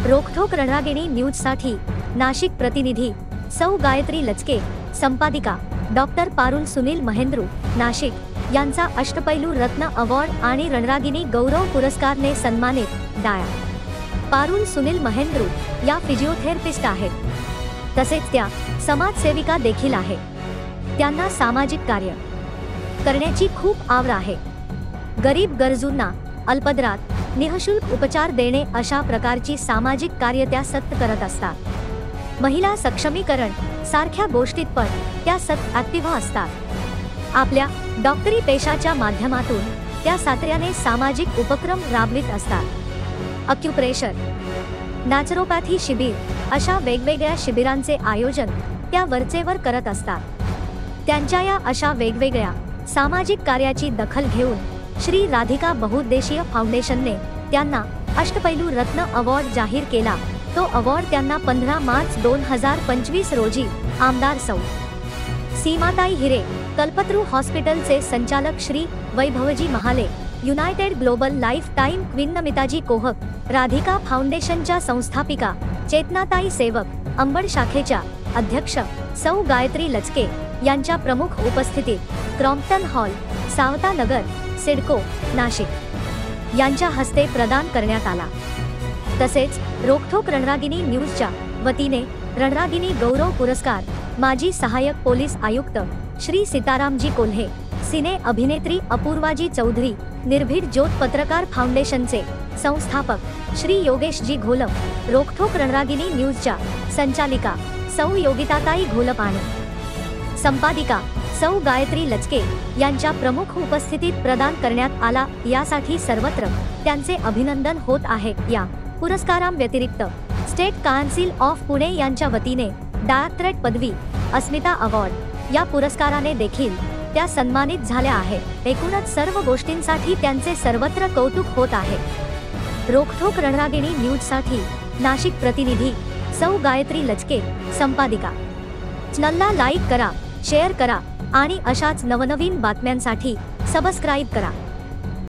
रोखोक रणरागिणी न्यूजसाठी नाशिक प्रतिनिधी सौ गायत्री लचके, संपादिका डॉक्टर पारुल सुनील महेंद्रू, नाशिक यांचा अष्टपैलू रत्न अवॉर्ड आणि रणरागिणी गौरव पुरस्कारने सन्मानित डाया. पारुल सुनील महेंद्रू या फिजिओथेरपिस्ट आहेत, तसेच त्या समाजसेविका देखील आहेत. त्यांना सामाजिक कार्य करण्याची खूप आवड आहे. गरीब गरजूंना अल्पदरात निःशुल्क उपचार देणे अशा प्रकारची सामाजिक कार्य त्या सतत करत असतात. महिला सक्षमीकरण सारख्या गोष्टीत पण त्या सतत ॲक्टिव्ह असतात. आपल्या डॉक्टरी पेशाच्या माध्यमातून त्या सातत्याने सामाजिक उपक्रम राबवित असतात. अक्युप्रेशर, नॅचरोपॅथी शिबिर अशा वेगवेगळ्या शिबिरांचे आयोजन त्या वरचेवर करत असतात. त्यांच्या या अशा वेगवेगळ्या सामाजिक कार्याची दखल घेऊन श्री राधिका बहुउद्देशीय फाउंडेशनने त्यांना अष्टपैलू रत्न अवॉर्ड जाहीर केला. तो अवॉर्ड त्यांना 15 मार्च 2025 रोजी आमदार सौ. सीमाताई हिरे, कल्पतरू हॉस्पिटलचे संचालक Shri Vaibhavji Mahale, united global life time queen Namitaji Kohak, Radhika फाउंडेशनच्या संस्थापिका चेतनाताई सेवक, अंबड शाखेच्या अध्यक्ष सौ गायत्री लचके यांच्या प्रमुख उपस्थितीत क्रॉम्प्टन हॉल, सावता नगर, सिडको, नाशिक यांच्या हस्ते प्रदान करण्यात आला. तसेच रोखोक रणरागिणी न्यूजच्या वतीने रणरागिणी गौरव पुरस्कार माजी सहाय्यक पोलीस आयुक्त श्री सीतारामजी कोल्हे, सिने अभिनेत्री अपूर्वाजी चौधरी, निर्भीड ज्योत पत्रकार फाउंडेशनचे संस्थापक श्री योगेशजी घोलप, रोखोक रणरागिणी न्यूजच्या संचालिका सौ योगिताताई घोलप आणि संपादिका सौ गायत्री लचके यांच्या प्रमुख उपस्थितीत प्रदान करण्यात आला. यासाठी सर्वत्र त्यांचे अभिनंदन होत आहे. या पुरस्कारांव्यतिरिक्त स्टेट काउन्सिल ऑफ पुणे यांच्या वतीने डायरेक्टरेट पदवी, अस्मिता अवॉर्ड या पुरस्काराने देखील त्या सन्मानित झाल्या आहेत. एकूणच सर्व गोष्टींसाठी त्यांचे सर्वत्र कौतुक होत आहे. रोखोक रणरागिणी न्यूजसाठी नाशिक प्रतिनिधी सौ गायत्री लचके, संपादिका. चॅनलला लाईक करा, शेअर करा आणि अशाच नवनवीन बातम्यांसाठी सबस्क्राईब करा.